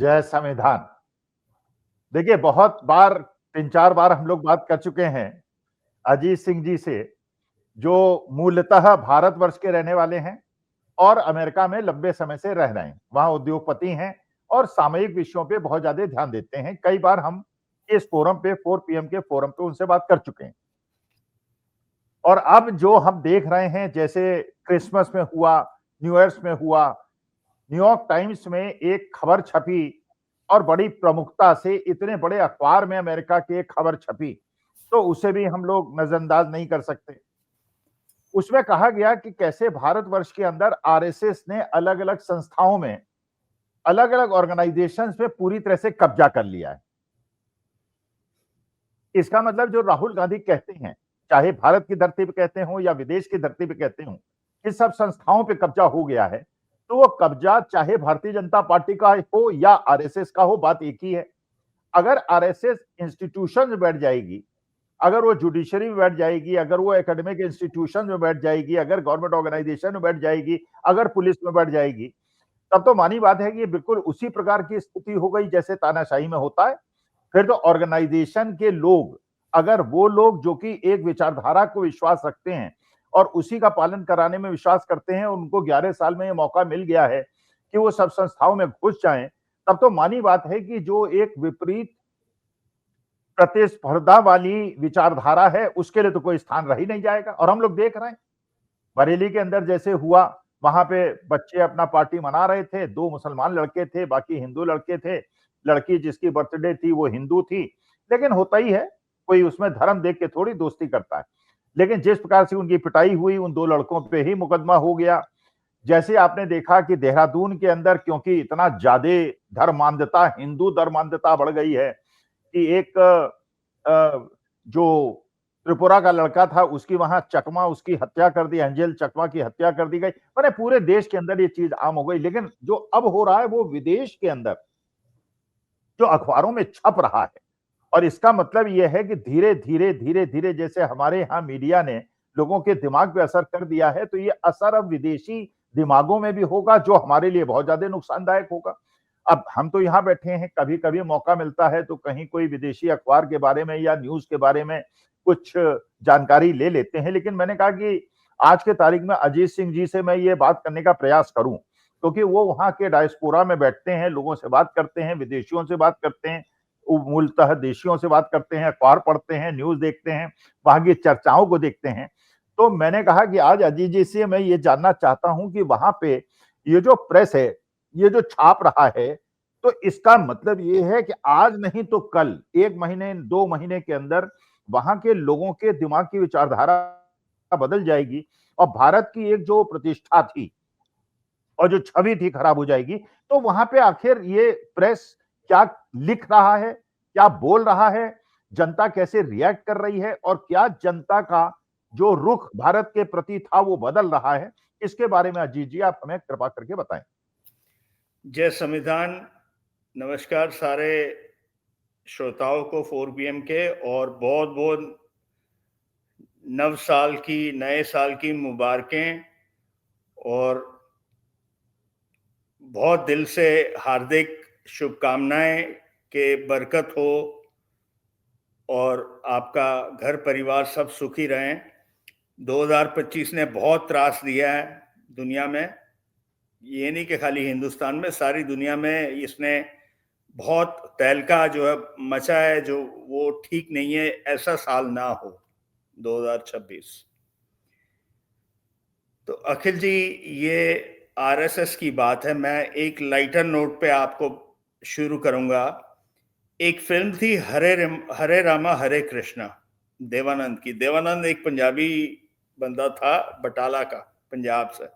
जय संविधान। देखिए, बहुत बार 3-4 बार हम लोग बात कर चुके हैं अजीत सिंह जी से, जो मूलतः भारतवर्ष के रहने वाले हैं और अमेरिका में लंबे समय से रह रहे हैं। वहाँ उद्योगपति हैं और सामयिक विषयों पे बहुत ज़्यादा ध्यान देते हैं। कई बार हम इस फोरम पे 4 पीएम के फोरम पे उनसे बात कर चुके हैं। और अब जो हम देख रहे हैं, जैसे क्रिसमस में हुआ, न्यू ईयर्स में हुआ, न्यूयॉर्क टाइम्स में एक खबर छपी और बड़ी प्रमुखता से इतने बड़े अखबार में अमेरिका की एक खबर छपी, तो उसे भी हम लोग नजरअंदाज नहीं कर सकते। उसमें कहा गया कि कैसे भारतवर्ष के अंदर आरएसएस ने अलग-अलग संस्थाओं में, अलग-अलग ऑर्गेनाइजेशंस पे पूरी तरह से कब्जा कर लिया है। इसका मतलब जो राहुल गांधी कहते हैं, चाहे भारत की धरती पे कहते हों या विदेश की धरती पे कहते हों, कि सब संस्थाओं पे कब्जा हो गया है, तो वो कब्जा चाहे भारतीय जनता पार्टी का हो या आरएसएस का हो, बात एक ही है। अगर आरएसएस इंस्टीट्यूशन में बैठ जाएगी, अगर वो जुडिशरी में बैठ जाएगी, अगर वो एकेडमिक इंस्टीट्यूशन में बैठ जाएगी, अगर गवर्नमेंट ऑर्गेनाइजेशन में बैठ जाएगी, अगर पुलिस में बैठ जाएगी, तब तो मानी बात है कि ये बिल्कुल उसी प्रकार की स्थिति हो गई जैसे तानाशाही में होता है। फिर तो ऑर्गेनाइजेशन के लोग, अगर वो लोग जो कि एक विचारधारा को विश्वास रखते हैं और उसी का पालन कराने में विश्वास करते हैं, उनको 11 साल में ये मौका मिल गया है कि वो सब संस्थाओं में घुस जाएं, तब तो मानी बात है कि जो एक विपरीत प्रतिस्पर्धा वाली विचारधारा है, उसके लिए तो कोई स्थान रह ही नहीं जाएगा। और हम लोग देख रहे हैं, बरेली के अंदर जैसे हुआ, वहां पे बच्चे अपना पार्टी मना रहे थे, 2 मुसलमान लड़के थे, बाकी हिंदू लड़के थे। लड़की जिसकी बर्थडे थी वो हिंदू थी, लेकिन होता ही है, कोई उसमें धर्म देख के थोड़ी दोस्ती करता है। लेकिन जिस प्रकार से उनकी पिटाई हुई, उन 2 लड़कों पे ही मुकदमा हो गया। जैसे आपने देखा कि देहरादून के अंदर क्योंकि इतना ज्यादा धर्मांधता, हिंदू धर्मांधता बढ़ गई है कि एक जो त्रिपुरा का लड़का था, उसकी वहां चकमा उसकी हत्या कर दी, एंजल चकमा की हत्या कर दी गई। मैंने पूरे देश के अंदर ये चीज आम हो गई। लेकिन जो अब हो रहा है वो विदेश के अंदर जो अखबारों में छप रहा है, और इसका मतलब यह है कि धीरे धीरे धीरे धीरे जैसे हमारे यहाँ मीडिया ने लोगों के दिमाग पे असर कर दिया है, तो ये असर अब विदेशी दिमागों में भी होगा, जो हमारे लिए बहुत ज्यादा नुकसानदायक होगा। अब हम तो यहाँ बैठे हैं, कभी कभी मौका मिलता है तो कहीं कोई विदेशी अखबार के बारे में या न्यूज के बारे में कुछ जानकारी ले लेते हैं। लेकिन मैंने कहा कि आज के तारीख में अजीत सिंह जी से मैं ये बात करने का प्रयास करूं, क्योंकि वो वहां के डायस्पोरा में बैठते हैं, लोगों से बात करते हैं, विदेशियों से बात करते हैं, मूलतः देशियों से बात करते हैं, अखबार पढ़ते हैं, न्यूज देखते हैं, वहां की चर्चाओं को देखते हैं। तो मैंने कहा कि आज अजीत जी से मैं ये जानना चाहता हूं कि वहां पे ये जो प्रेस है, ये जो छाप रहा है, तो इसका मतलब ये है कि आज नहीं तो कल, 1 महीने 2 महीने के अंदर वहां के लोगों के दिमाग की विचारधारा बदल जाएगी और भारत की एक जो प्रतिष्ठा थी और जो छवि थी खराब हो जाएगी। तो वहां पे आखिर ये प्रेस क्या लिख रहा है, क्या बोल रहा है, जनता कैसे रिएक्ट कर रही है और क्या जनता का जो रुख भारत के प्रति था वो बदल रहा है, इसके बारे में अजीत जी आप हमें कृपा करके बताएं। जय संविधान। नमस्कार सारे श्रोताओं को 4 पीएम के, और बहुत बहुत नए साल की मुबारकें, और बहुत दिल से हार्दिक शुभकामनाएं कि बरकत हो और आपका घर परिवार सब सुखी रहें। 2025 ने बहुत त्रास दिया है दुनिया में, ये नहीं कि खाली हिंदुस्तान में, सारी दुनिया में इसने बहुत तहलका जो है मचा है, जो वो ठीक नहीं है। ऐसा साल ना हो 2026। तो अखिल जी, ये आरएसएस की बात है। मैं एक लाइटर नोट पे आपको शुरू करूंगा। एक फिल्म थी हरे रामा हरे कृष्णा, देवानंद की। देवानंद एक पंजाबी बंदा था, बटाला का, पंजाब से।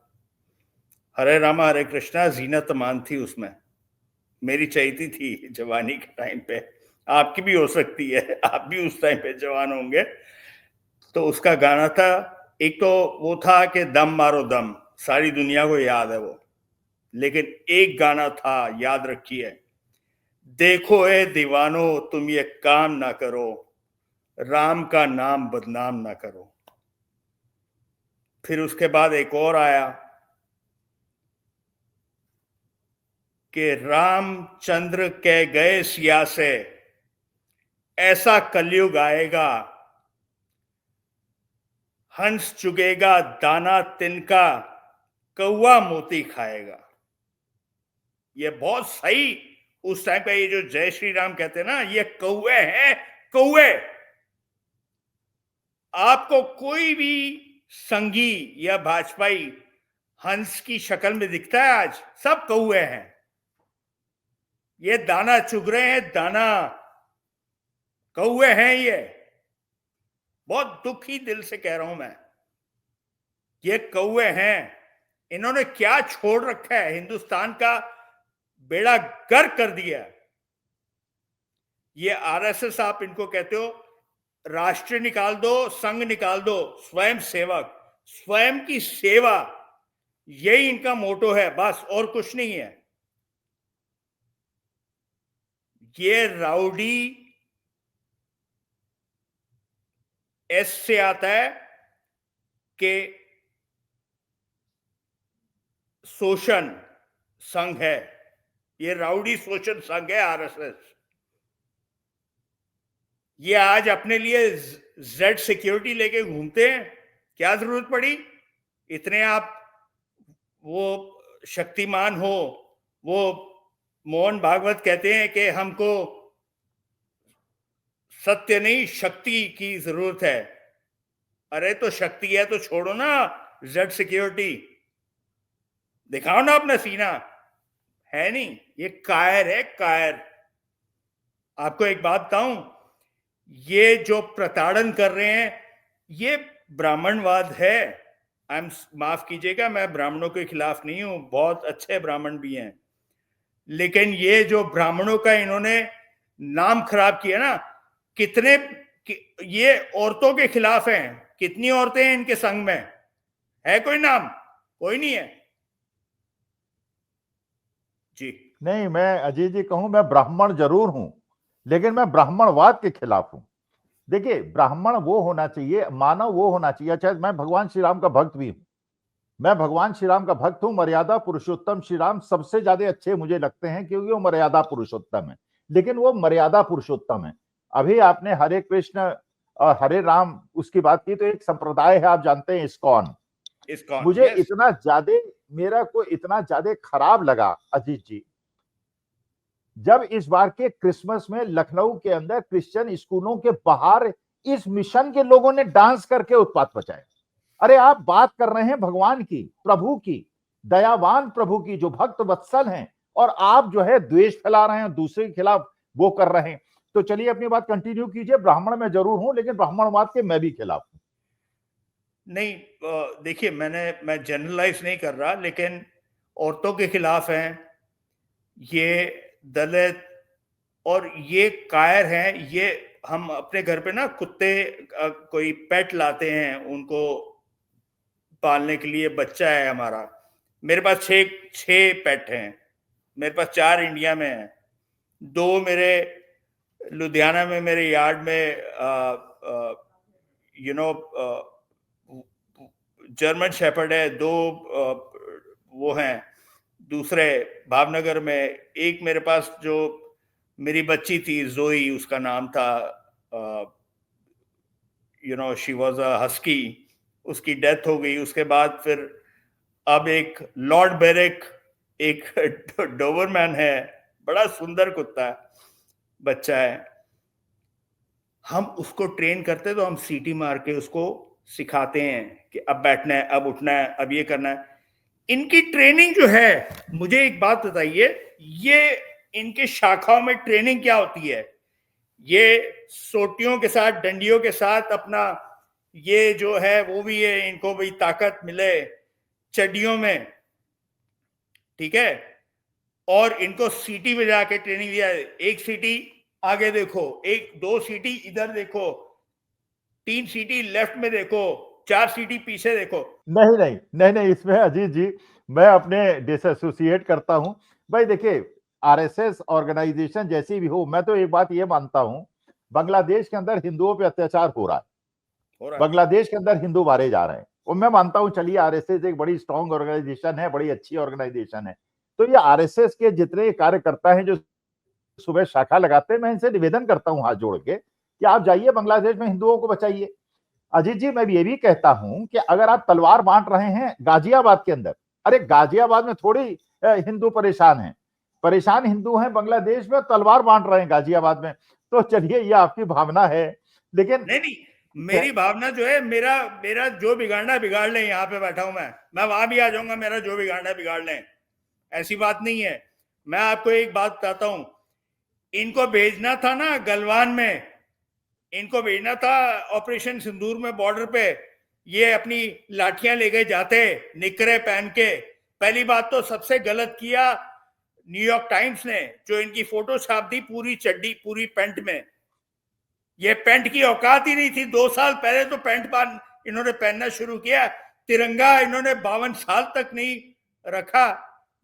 हरे रामा हरे कृष्णा जीनत अमान थी उसमें। मेरी चहेती थी जवानी के टाइम पे, आपकी भी हो सकती है, आप भी उस टाइम पे जवान होंगे। तो उसका गाना था, एक तो वो था कि दम मारो दम, सारी दुनिया को याद है वो। लेकिन एक गाना था, याद रखिए, देखो ए दीवानो तुम ये काम ना करो, राम का नाम बदनाम ना करो। फिर उसके बाद एक और आया कि रामचंद्र कह गए सिया से, ऐसा कलयुग आएगा, हंस चुगेगा दाना तिनका, कौवा मोती खाएगा। ये बहुत सही उस टाइम का, ये जो जय श्री राम कहते हैं ना, ये कौवे हैं, कौवे। आपको कोई भी संघी या भाजपाई हंस की शक्ल में दिखता है आज? सब कौवे हैं। ये दाना चुग रहे हैं, दाना, कौवे हैं ये। बहुत दुखी दिल से कह रहा हूं मैं, ये कौवे हैं। इन्होंने क्या छोड़ रखा है? हिंदुस्तान का बेड़ा गर्क कर दिया। ये आरएसएस आप इनको कहते हो, राष्ट्र निकाल दो, संघ निकाल दो, स्वयं सेवक, स्वयं की सेवा, यही इनका मोटो है, बस और कुछ नहीं है। ये राउडी एस से आता है कि शोषण संघ है, ये राउडी शोषण संघ है आरएसएस। ये आज अपने लिए जेड सिक्योरिटी लेके घूमते हैं, क्या जरूरत पड़ी? इतने आप वो शक्तिमान हो। वो मोहन भागवत कहते हैं कि हमको सत्य नहीं शक्ति की जरूरत है। अरे तो शक्ति है तो छोड़ो ना जेड सिक्योरिटी, दिखाओ ना अपना सीना। है नहीं, ये कायर है, कायर। आपको एक बात बताऊं, ये जो प्रताड़न कर रहे हैं ये ब्राह्मणवाद है। माफ कीजिएगा, मैं ब्राह्मणों के खिलाफ नहीं हूं, बहुत अच्छे ब्राह्मण भी हैं, लेकिन ये जो ब्राह्मणों का इन्होंने नाम खराब किया ना, कितने ये औरतों के खिलाफ हैं। कितनी औरतें हैं इनके संग में? है कोई नाम? कोई नहीं है जी। नहीं, मैं अजीत जी कहूं, मैं ब्राह्मण जरूर हूं, लेकिन मैं ब्राह्मणवाद के खिलाफ हूं। देखिए, ब्राह्मण वो होना चाहिए, मानव वो होना चाहिए। चाहे मैं भगवान श्री राम का भक्त भी हूं, मैं भगवान श्री राम का भक्त हूं। मर्यादा पुरुषोत्तम श्री राम सबसे ज्यादा अच्छे मुझे लगते हैं, क्योंकि वो मर्यादा पुरुषोत्तम है, लेकिन वो मर्यादा पुरुषोत्तम है। अभी आपने हरे कृष्ण और हरे राम उसकी बात की, तो एक संप्रदाय है, आप जानते हैं, इस्कॉन। मुझे इतना ज्यादा, मेरा को इतना ज्यादा खराब लगा अजीत जी, जब इस बार के क्रिसमस में लखनऊ के अंदर क्रिश्चियन स्कूलों के बाहर इस मिशन के लोगों ने डांस करके उत्पात मचाया। अरे आप बात कर रहे हैं भगवान की, प्रभु की, दयावान प्रभु की, जो भक्त वत्सल हैं, और आप जो है द्वेष फैला रहे हैं, दूसरे के खिलाफ वो कर रहे हैं। तो चलिए अपनी बात कंटिन्यू कीजिए। ब्राह्मण मैं जरूर हूं, लेकिन ब्राह्मणवाद के मैं भी खिलाफ हूं। नहीं, देखिए, मैं जनरलाइज नहीं कर रहा, लेकिन औरतों के खिलाफ हैं ये, दलित और ये कायर हैं ये। हम अपने घर पे ना कुत्ते, कोई पेट लाते हैं उनको पालने के लिए, बच्चा है हमारा। मेरे पास छह पेट हैं। मेरे पास 4 इंडिया में हैं, 2 मेरे लुधियाना में मेरे यार्ड में जर्मन शेपर्ड है, 2 वो हैं दूसरे भावनगर में। एक मेरे पास जो मेरी बच्ची थी जोई, उसका नाम था, शी वॉज अ हस्की, उसकी डेथ हो गई। उसके बाद फिर अब एक लॉर्ड बेरिक, एक डोबरमैन है, बड़ा सुंदर कुत्ता है, बच्चा है। हम उसको ट्रेन करते तो हम सीटी मार के उसको सिखाते हैं कि अब बैठना है, अब उठना है, अब ये करना है। इनकी ट्रेनिंग जो है, मुझे एक बात बताइए, ये इनके शाखाओं में ट्रेनिंग क्या होती है? ये सोटियों के साथ, डंडियों के साथ अपना ये जो है वो भी है, इनको भी ताकत मिले चड्डियों में, ठीक है। और इनको सीटी में जाके ट्रेनिंग दिया है, 1 सीटी आगे देखो, 2 सीटी इधर देखो, 3 सीटी लेफ्ट में देखो, 4 सीटी पीछे देखो। नहीं नहीं नहीं नहीं, इसमें अजीत जी मैं अपने डिसएसोसिएट करता हूं। भाई देखिए, आरएसएस ऑर्गेनाइजेशन जैसी भी हो, मैं तो एक बात ये मानता हूं, बांग्लादेश के अंदर हिंदुओं पे अत्याचार हो रहा है, बांग्लादेश के अंदर हिंदू मारे जा रहे हैं, और मैं मानता हूं, चलिए आरएसएस एक बड़ी स्ट्रांग ऑर्गेनाइजेशन है, बड़ी अच्छी ऑर्गेनाइजेशन है, तो ये आरएसएस के जितने कार्यकर्ता हैं जो सुबह शाखा लगाते हैं, मैं इनसे निवेदन करता हूं हाथ जोड़ के कि आप जाइए बांग्लादेश में हिंदुओं को बचाइए। अजीत जी, मैं ये भी कहता हूं कि अगर आप तलवार बांट रहे हैं गाजियाबाद के अंदर, अरे गाजियाबाद में थोड़ी हिंदू परेशान हैं, परेशान हिंदू हैं बांग्लादेश में, तलवार बांट रहे हैं गाजियाबाद में। तो चलिए, ये आपकी भावना है, लेकिन नहीं, मेरी भावना जो है, मेरा मेरा जो बिगाड़ना है बिगाड़ लें, यहाँ पे बैठा हूं मैं वहां भी आ जाऊंगा, मेरा जो बिगाड़ना है बिगाड़ लें, ऐसी बात नहीं है। मैं आपको एक बात बताता हूं, इनको भेजना था ना गलवान में, इनको भेजना था ऑपरेशन सिंदूर में बॉर्डर पे, ये अपनी लाठियां लेके जाते निकरे पहन के। पहली बात तो सबसे गलत किया न्यूयॉर्क टाइम्स ने, जो इनकी फोटो छाप दी पूरी चड्डी पूरी पैंट में। ये पैंट की औकात ही नहीं थी। 2 साल पहले तो पैंट इन्होंने पहनना शुरू किया। तिरंगा इन्होंने 52 साल तक नहीं रखा।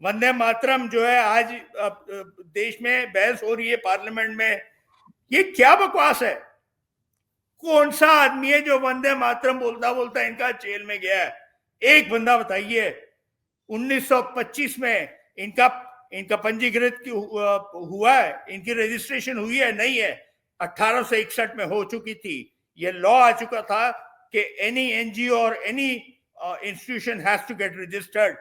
वंदे मातरम जो है आज देश में बहस हो रही है पार्लियामेंट में, ये क्या बकवास है? कौन सा आदमी है जो वंदे मातरम बोलता बोलता इनका जेल में गया है? एक बंदा बताइए। 1925 में इनका पंजीकृत हुआ है, इनकी रजिस्ट्रेशन हुई है? नहीं है। 1861 में हो चुकी थी। ये लॉ आ चुका था कि एनी एनजीओ और any institution has to get registered.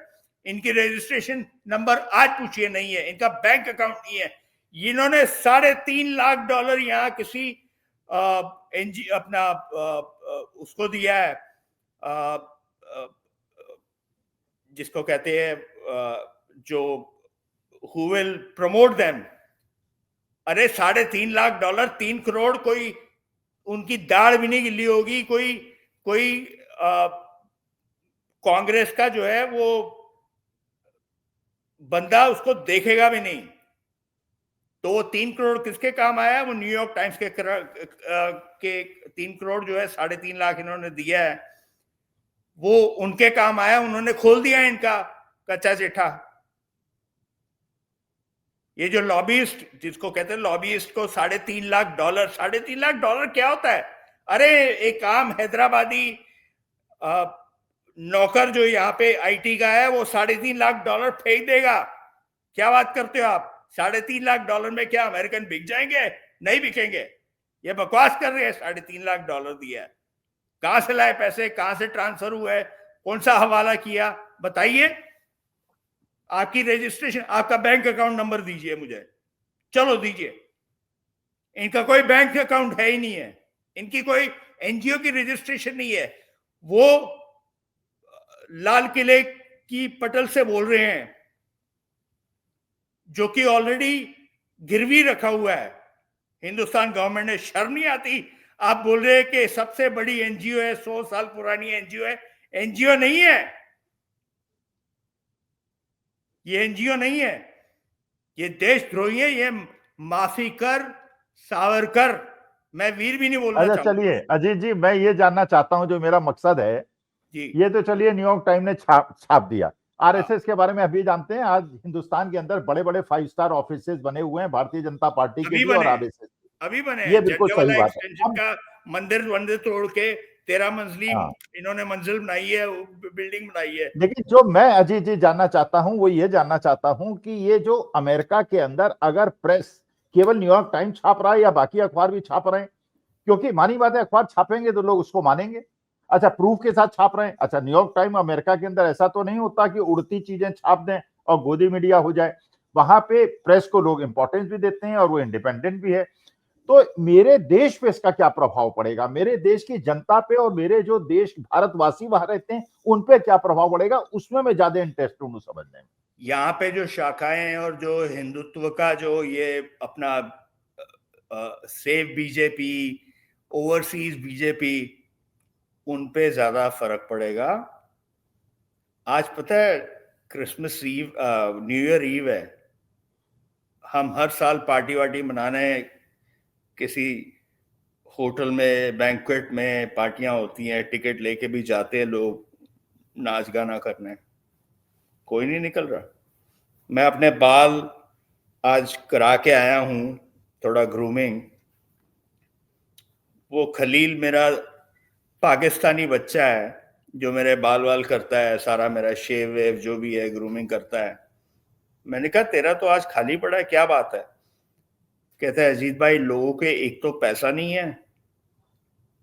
इनकी रजिस्ट्रेशन नंबर आज पूछिए नहीं है, इनका बैंक अकाउंट नहीं है। इन्होंने $3.5 लाख यहाँ किसी अपना उसको दिया है, जिसको कहते हैं जो who will promote them। अरे $3.5 लाख, 3 करोड़, कोई उनकी दाढ़ भी नहीं गिल्ली होगी। कोई कांग्रेस का जो है वो बंदा उसको देखेगा भी नहीं। तो वो 3 करोड़ किसके काम आया? वो न्यूयॉर्क टाइम्स के 3 करोड़ जो है, 3.5 लाख इन्होंने दिया है, वो उनके काम आया। उन्होंने खोल दिया इनका कच्चा चिट्ठा। ये जो लॉबीइस्ट, जिसको कहते हैं लॉबीइस्ट, को $3.5 लाख, $3.5 लाख क्या होता है? अरे एक आम हैदराबादी नौकर जो यहाँ पे आईटी का है, वो $3.5 लाख फेंक देगा। क्या बात करते हो आप? $3.5 लाख में क्या अमेरिकन बिक जाएंगे? नहीं बिकेंगे। ये बकवास कर रहे हैं। $3.5 लाख दिया है, कहां से लाए पैसे? कहां से ट्रांसफर हुए? कौन सा हवाला किया? बताइए। आपकी रजिस्ट्रेशन, आपका बैंक अकाउंट नंबर दीजिए मुझे। चलो दीजिए। इनका कोई बैंक अकाउंट है ही नहीं है, इनकी कोई एनजीओ की रजिस्ट्रेशन नहीं है। वो लाल किले की पटल से बोल रहे हैं, जो कि ऑलरेडी गिरवी रखा हुआ है हिंदुस्तान गवर्नमेंट ने। शर्म नहीं आती? आप बोल रहे हैं कि सबसे बड़ी एनजीओ है, 100 साल पुरानी एनजीओ है। एनजीओ नहीं है ये, एनजीओ नहीं है ये, देशद्रोही है ये। माफी कर सावरकर, मैं वीर भी नहीं बोलना अच्छा चलिए अजीत जी, मैं ये जानना चाहता हूं, जो मेरा मकसद है जी। ये तो चलिए न्यूयॉर्क टाइम ने छाप दिया। आरएसएस के बारे में अभी जानते हैं, आज हिंदुस्तान के अंदर बड़े बड़े 5 स्टार ऑफिस बने हुए हैं भारतीय जनता पार्टी के भी और आरएसएस। अभी बने। ये बिल्कुल सही बात है। एक्सटेंशन का मंदिर तोड़ के 13 मंजिली इन्होंने मंजिल बनाई है, बिल्डिंग बनाई है। लेकिन जो मैं अजीत जी जानना चाहता हूं, वो ये जानना चाहता हूं कि ये जो अमेरिका के अंदर अगर प्रेस केवल न्यूयॉर्क टाइम्स छाप रहा है या बाकी अखबार भी छाप रहे हैं, क्योंकि मानी बात है अखबार छापेंगे तो लोग उसको मानेंगे। अच्छा, प्रूफ के साथ छाप रहे हैं। अच्छा, न्यूयॉर्क टाइम अमेरिका के अंदर ऐसा तो नहीं होता कि उड़ती चीजें छाप दें और गोदी मीडिया हो जाए। वहां पे प्रेस को लोग इंपॉर्टेंस भी देते हैं और वो इंडिपेंडेंट भी है। तो मेरे देश पे इसका क्या प्रभाव पड़ेगा? मेरे देश की जनता पे और मेरे जो देश भारतवासी वहां रहते हैं उन पे क्या प्रभाव पड़ेगा? उसमें मैं ज्यादा इंटरेस्ट हूं समझने में। यहाँ पे जो शाखाएं हैं और जो हिंदुत्व का जो ये अपना सेव बीजेपी, ओवरसीज बीजेपी, उन पे ज्यादा फर्क पड़ेगा। आज पता है Christmas eve, new year eve है। हम हर साल पार्टी वार्टी मनाने किसी होटल में, बैंक्वेट में पार्टियां होती हैं, टिकट लेके भी जाते हैं लोग नाच गाना करने। कोई नहीं निकल रहा। मैं अपने बाल आज करा के आया हूं, थोड़ा ग्रूमिंग। वो खलील मेरा पाकिस्तानी बच्चा है जो मेरे बाल वाल करता है, सारा मेरा शेव वेव जो भी है, ग्रूमिंग करता है। मैंने कहा तेरा तो आज खाली पड़ा है, क्या बात है? कहता है अजीत भाई, लोगों के एक तो पैसा नहीं है,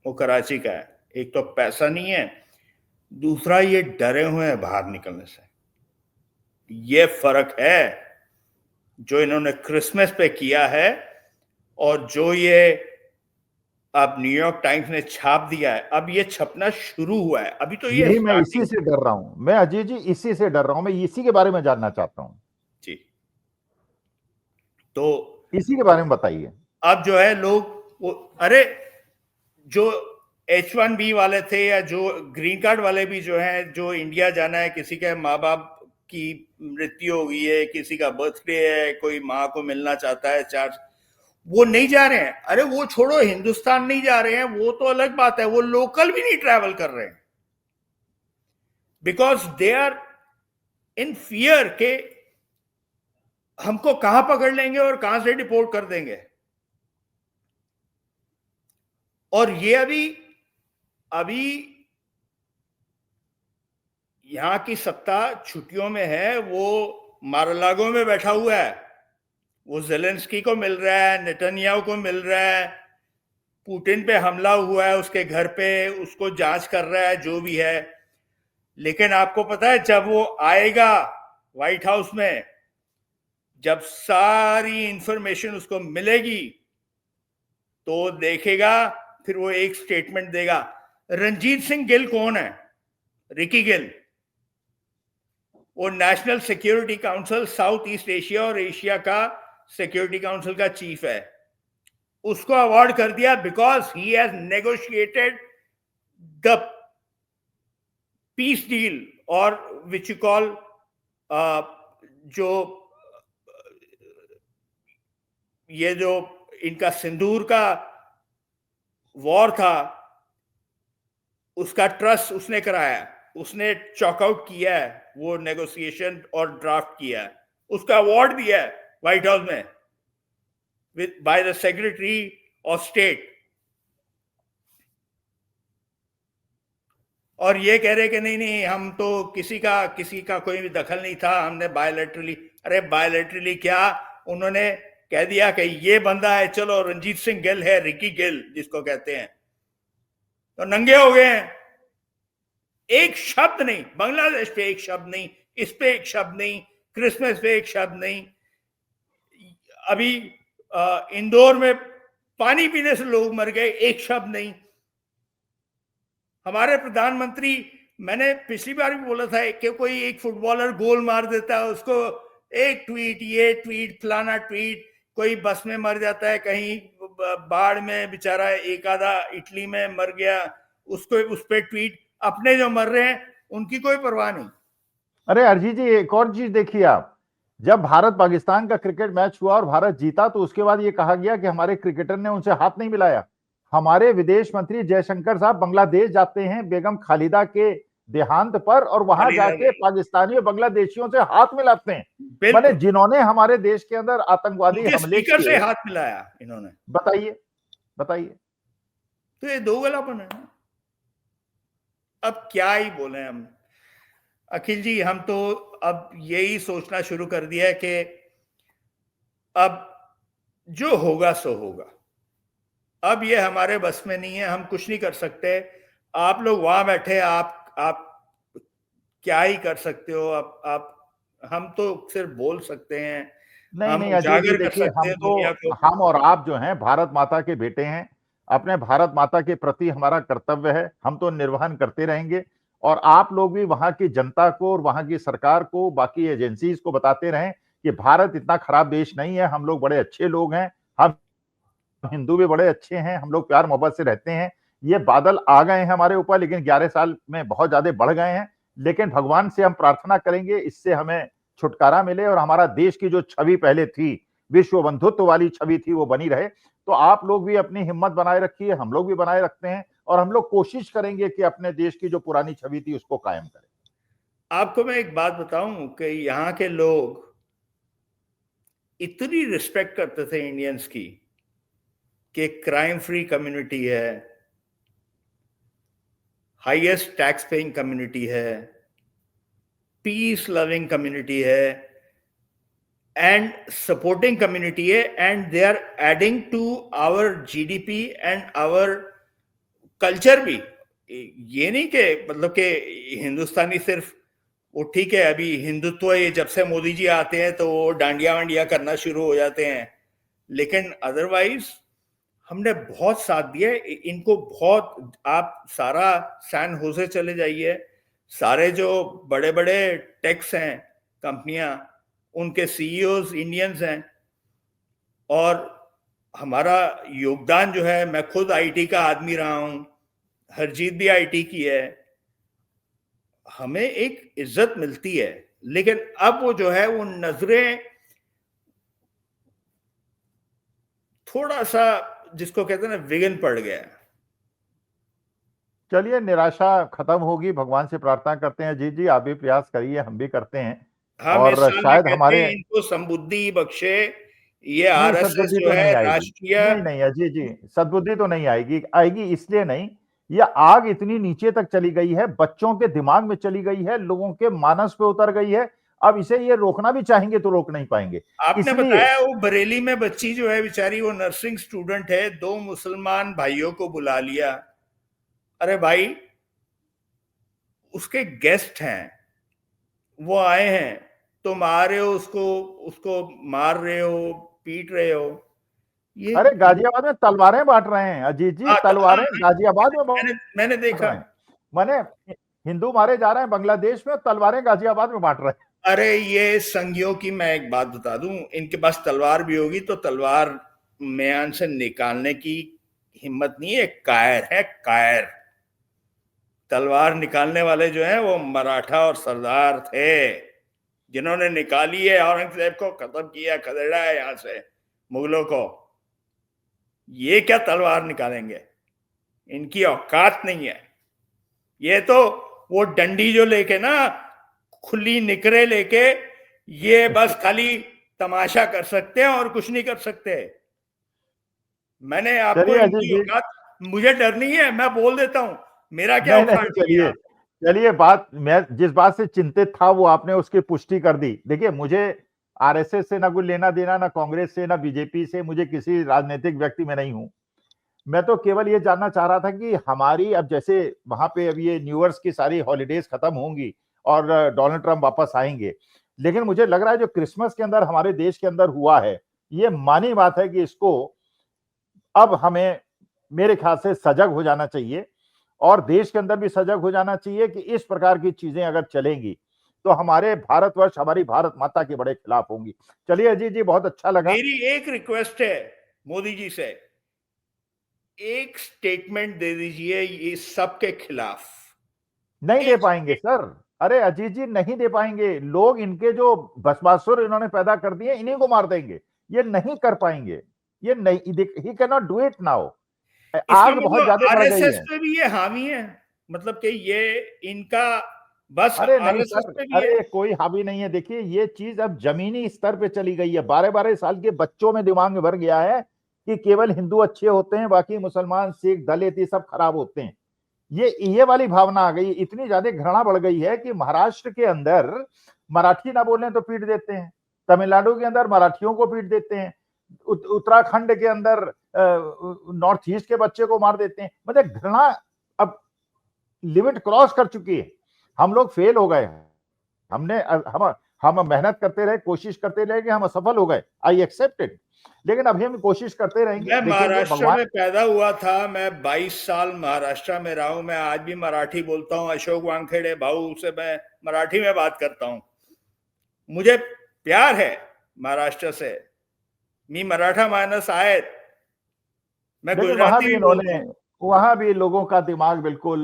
वो कराची का है, एक तो पैसा नहीं है, दूसरा ये डरे हुए हैं बाहर निकलने से। ये फर्क है जो इन्होंने क्रिसमस पे किया है और जो ये अब न्यूयॉर्क टाइम्स ने छाप दिया है। अब ये छपना शुरू हुआ है, अभी तो ये यही मैं इसी स्टार्टिंग। से डर रहा हूं, मैं अजय जी इसी से डर रहा हूं, मैं इसी के बारे में जानना चाहता हूं। जी, तो इसी के बारे में बताइए। अब जो है लोग वो, अरे जो H1B वाले थे या जो ग्रीन कार्ड वाले भी जो हैं, जो इंडिया जाना है, किसी के माँ बाप की मृत्यु हो गई है, किसी का बर्थडे है, कोई माँ को मिलना चाहता है, चार, वो नहीं जा रहे हैं। अरे वो छोड़ो, हिंदुस्तान नहीं जा रहे हैं, वो तो अलग बात है, वो लोकल भी नहीं ट्रैवल कर रहे हैं, because they are in fear के हमको कहां पकड़ लेंगे और कहां से डिपोर्ट कर देंगे। और ये अभी अभी यहां की सत्ता छुट्टियों में है, वो मारलागो में बैठा हुआ है, वो जेलेंस्की को मिल रहा है, नेतन्याहू को मिल रहा है, पुतिन पे हमला हुआ है उसके घर पे, उसको जांच कर रहा है, जो भी है। लेकिन आपको पता है जब वो आएगा व्हाइट हाउस में, जब सारी इंफॉर्मेशन उसको मिलेगी तो देखेगा, फिर वो एक स्टेटमेंट देगा। रणजीत सिंह गिल कौन है? रिकी गिल, वो national security council south east Asia और एशिया का सिक्योरिटी काउंसिल का चीफ है। उसको अवार्ड कर दिया because he has negotiated the peace deal, और विच यू कॉल, जो ये जो इनका सिंदूर का वॉर था, उसका ट्रस्ट उसने कराया, उसने चॉकआउट किया है वो नेगोशिएशन और ड्राफ्ट किया है, उसका अवार्ड दिया है व्हाइट हाउस में with by the secretary of state. और ये कह रहे कि नहीं नहीं, हम तो किसी का कोई भी दखल नहीं था, हमने बायोलेटरली। अरे बायोलेटरली क्या, उन्होंने कह दिया कि ये बंदा है, चलो रणजीत सिंह गिल है, रिकी गिल जिसको कहते हैं, तो नंगे हो गए हैं। एक शब्द नहीं, बांग्लादेश पे एक शब्द नहीं, इस पे एक शब्द नहीं, क्रिसमस पे एक शब्द नहीं। अभी इंदौर में पानी पीने से लोग मर गए, एक शब्द नहीं। हमारे प्रधानमंत्री, मैंने पिछली बार भी बोला था कि कोई एक फुटबॉलर गोल मार देता है, उसको एक ट्वीट, ये ट्वीट, फलाना ट्वीट, कोई बस में मर जाता है, कहीं बाढ़ में बेचारा एक आधा इटली में मर गया, उसको उस पर ट्वीट। अपने जो मर रहे हैं उनकी कोई परवाह नहीं। अरे अरिजीत जी, एक और चीज देखिए आप, जब भारत पाकिस्तान का क्रिकेट मैच हुआ और भारत जीता तो उसके बाद ये कहा गया कि हमारे क्रिकेटर ने उनसे हाथ नहीं मिलाया। हमारे विदेश मंत्री जयशंकर साहब बांग्लादेश जाते हैं बेगम खालिदा के देहांत पर, और वहां जाके पाकिस्तानी और बांग्लादेशियों से हाथ मिलाते हैं। मैंने बिल्कुल, जिन्होंने हमारे देश के अंदर आतंकवादी उनके हमले स्पीकर से किए, हाथ मिलाया इन्होंने। बताइए बताइए। तो ये दो गलापन है ना। अब क्या ही बोले हम अखिल जी, हम तो अब यही सोचना शुरू कर दिया है कि अब जो होगा सो होगा। अब ये हमारे बस में नहीं है, हम कुछ नहीं कर सकते। आप लोग वहां बैठे, आप क्या ही कर सकते हो? आप हम तो सिर्फ बोल सकते हैं, नहीं हम नहीं अजय जी, उजागर कर देखिए सकते हम हैं तो, दुनिया को। हम और आप जो हैं भारत माता के बेटे हैं, अपने भारत माता के प्रति हमारा कर्तव्य है, हम तो निर्वहन करते रहेंगे। और आप लोग भी वहां की जनता को और वहां की सरकार को, बाकी एजेंसीज को बताते रहें कि भारत इतना खराब देश नहीं है, हम लोग बड़े अच्छे लोग हैं, हम हिंदू भी बड़े अच्छे हैं, हम लोग प्यार मोहब्बत से रहते हैं। ये बादल आ गए हैं हमारे ऊपर, लेकिन 11 साल में बहुत ज्यादा बढ़ गए हैं। लेकिन भगवान से हम प्रार्थना करेंगे इससे हमें छुटकारा मिले और हमारा देश की जो छवि पहले थी, विश्व बंधुत्व वाली छवि थी, वो बनी रहे। तो आप लोग भी अपनी हिम्मत बनाए रखिए, हम लोग भी बनाए रखते हैं, और हम लोग कोशिश करेंगे कि अपने देश की जो पुरानी छवि थी उसको कायम करें। आपको मैं एक बात बताऊं कि यहाँ के लोग इतनी रिस्पेक्ट करते थे इंडियंस की कि क्राइम फ्री कम्युनिटी है, हाईएस्ट टैक्स पेइंग कम्युनिटी है, पीस लविंग कम्युनिटी है, एंड सपोर्टिंग कम्युनिटी है, and they are adding to our GDP and our culture भी। ये नहीं कि मतलब कि हिंदुस्तानी सिर्फ वो ठीक है, अभी हिंदुत्व ये जब से मोदी जी आते हैं तो वो डांडिया वांडिया करना शुरू हो जाते हैं, लेकिन अदरवाइज हमने बहुत साथ दिया है इनको। बहुत, आप सारा सैन होजे चले जाइए, सारे जो बड़े बड़े टेक्स हैं कंपनियां, उनके सीईओज इंडियंस हैं, और हमारा योगदान जो है, मैं खुद आईटी का आदमी रहा हूं, हरजीत भी आईटी की है, हमें एक इज्जत मिलती है। लेकिन अब वो जो है वो नजरें थोड़ा सा, जिसको कहते हैं ना, विघन पड़ गया। चलिए, निराशा खत्म होगी, भगवान से प्रार्थना करते हैं। जी जी, आप भी प्रयास करिए, हम भी करते हैं, हम इस और साल में शायद कहते हमारे, हैं इनको संबुद्धि बख्शे। ये नहीं आरएसएस सद्बुद्धि जो तो है नहीं आएगी। राष्ट्रीय, नहीं नहीं जी जी, सद्बुद्धि तो नहीं आएगी। आएगी इसलिए नहीं, ये आग इतनी नीचे तक चली गई है, बच्चों के दिमाग में चली गई है, लोगों के मानस पे उतर गई है। अब इसे ये रोकना भी चाहेंगे तो रोक नहीं पाएंगे। आपने इसलिए बताया वो बरेली में बच्ची जो है बेचारी, वो नर्सिंग स्टूडेंट है, दो मुसलमान भाइयों को बुला लिया। अरे भाई, उसके गेस्ट हैं, वो आए हैं, तुम आ रहे हो उसको उसको मार रहे हो, पीट रहे हो। ये अरे गाजियाबाद में तलवारें बांट रहे हैं अजीत जी, हाँ, तलवारें गाजियाबाद में मैंने बांट देखा। रहे हैं। माने हिंदू मारे जा रहे हैं बांग्लादेश में, तलवारें गाजियाबाद में बांट रहे हैं। अरे ये संघियों की मैं एक बात बता दूं, इनके पास तलवार भी होगी तो तलवार म्यान से निकालने की हिम्मत नहीं है। कायर है, कायर। तलवार निकालने वाले जो हैं वो मराठा और सरदार थे, जिन्होंने निकाली है, औरंगजेब को खत्म किया, खदेड़ा है यहां से मुगलों को। ये क्या तलवार निकालेंगे, इनकी औकात नहीं है। ये तो वो डंडी जो लेके ना, खुली निकरे लेके, ये बस खाली तमाशा कर सकते हैं और कुछ नहीं कर सकते। मैंने आपको चलिए अजीत इनकी जी, औकात, मुझे डर नहीं है, मैं बोल देता हूं, मेरा क्या नहीं उखाड़ नहीं, दिए चलिए आप। चलिए, बात मैं जिस बात से चिंतित था वो आपने उसकी पुष्टि कर दी। देखिए, मुझे आरएसएस से ना कोई लेना देना, ना कांग्रेस से, ना बीजेपी से, मुझे किसी राजनीतिक व्यक्ति में नहीं हूं। मैं तो केवल ये जानना चाह रहा था कि हमारी, अब जैसे वहां पे अब ये न्यू ईयर्स की सारी हॉलीडेज खत्म होंगी और डोनाल्ड ट्रंप वापस आएंगे, लेकिन मुझे लग रहा है जो क्रिसमस के अंदर हमारे देश के अंदर हुआ है, ये मानी बात है कि इसको अब हमें, मेरे ख्याल से सजग हो जाना चाहिए, और देश के अंदर भी सजग हो जाना चाहिए कि इस प्रकार की चीजें अगर चलेंगी तो हमारे भारतवर्ष, हमारी भारत माता के बड़े खिलाफ होंगी। चलिए अजीत जी, बहुत अच्छा लगा। मेरी एक रिक्वेस्ट है मोदी जी से, एक स्टेटमेंट दे दीजिए ये सबके खिलाफ। नहीं दे एक पाएंगे सर। अरे अजीत जी, नहीं दे पाएंगे। लोग इनके जो भस्मासुर इन्होंने पैदा कर दिए, इन्हीं को मार देंगे। ये नहीं कर पाएंगे। ये नहीं, he can not do it now. इसका आग बहुत मतलब ज्यादा बढ़ गई आरएसएस है। पे भी ये हामी है, मतलब कि ये इनका बस अरे नहीं आरएसएस सर, पे भी है। अरे कोई हावी नहीं है। देखिए, ये चीज अब जमीनी स्तर पे चली गई है। 12-12 साल के बच्चों में दिमाग में भर गया है कि केवल हिंदू अच्छे होते हैं, बाकी मुसलमान, सिख, दलित ये सब खराब होते हैं। ये वाली भावना आ गई। इतनी ज्यादा घृणा बढ़ गई है कि महाराष्ट्र के अंदर मराठी ना बोलें तो पीट देते हैं, तमिलनाडु के अंदर मराठियों को पीट देते हैं, उत्तराखंड के अंदर नॉर्थ ईस्ट के बच्चे को मार देते हैं। मतलब घृणा अब लिमिट क्रॉस कर चुकी है। हम लोग फेल हो गए हैं। हमने हम मेहनत करते रहे, कोशिश करते रहे कि हम असफल हो गए। आई एक्सेप्ट इट, लेकिन अभी हम कोशिश करते रहेंगे, मैं देखेंगे महाराष्ट्र भगवान। में पैदा हुआ था, मैं 22 साल महाराष्ट्र में रहा हूं, मैं आज भी मराठी बोलता हूं। अशोक वानखेड़े भाऊ से मैं मराठी में बात करता हूं। मुझे प्यार है महाराष्ट्र से। मी मराठा मानस आहेत, मैं लेकिन वहां गुजराती भी भी बोलता इन्होंने, हूँ। वहां भी लोगों का दिमाग बिल्कुल,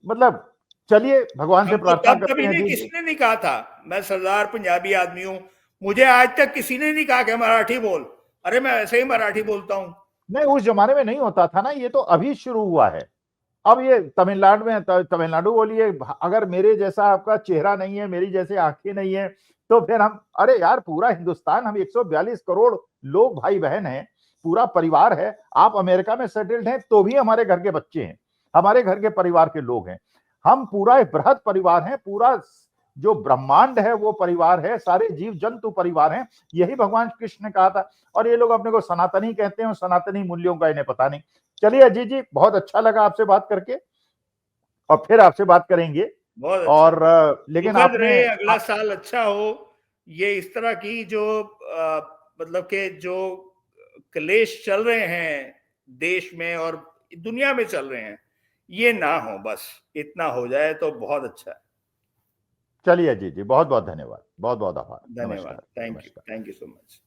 मतलब, चलिए भगवान से हमको प्रार्थना तब करते कभी हैं नहीं, जी जी। किसने नहीं कहा था मैं सरदार पंजाबी आदमी हूं। मुझे आज तक किसी ने नहीं कहा कि मराठी बोल। अरे मैं ऐसे ही मराठी बोलता हूं। नहीं, उस जमाने में नहीं होता था ना, ये तो अभी शुरू हुआ है। अब ये तमिलनाडु में, तमिलनाडु बोलिए, अगर मेरे जैसा आपका चेहरा नहीं है, मेरी जैसे आंखें नहीं है, तो फिर हम, अरे यार, पूरा हिंदुस्तान, हम 142 करोड़ लोग भाई बहन हैं, पूरा परिवार है। आप अमेरिका में सेटल्ड हैं तो भी हमारे घर के बच्चे हैं, हमारे घर के परिवार के लोग हैं। हम पूरा एक बृहद परिवार हैं, पूरा जो ब्रह्मांड है वो परिवार है, सारे जीव जंतु परिवार हैं, यही भगवान कृष्ण ने कहा था। और ये लोग अपने को सनातनी कहते हैं और सनातनी मूल्यों का इन्हें पता नहीं। चलिए अजीत जी, बहुत अच्छा लगा आपसे बात करके, और फिर आपसे बात करेंगे। बहुत अच्छा। और लेकिन सुखद आपने रहे, अगला साल अच्छा हो। ये इस तरह की जो मतलब के जो क्लेश चल रहे हैं देश में और दुनिया में चल रहे हैं, ये ना हो, बस इतना हो जाए तो बहुत अच्छा है। चलिए अजीत जी, बहुत बहुत धन्यवाद, बहुत बहुत आभार, धन्यवाद, थैंक यू सो मच।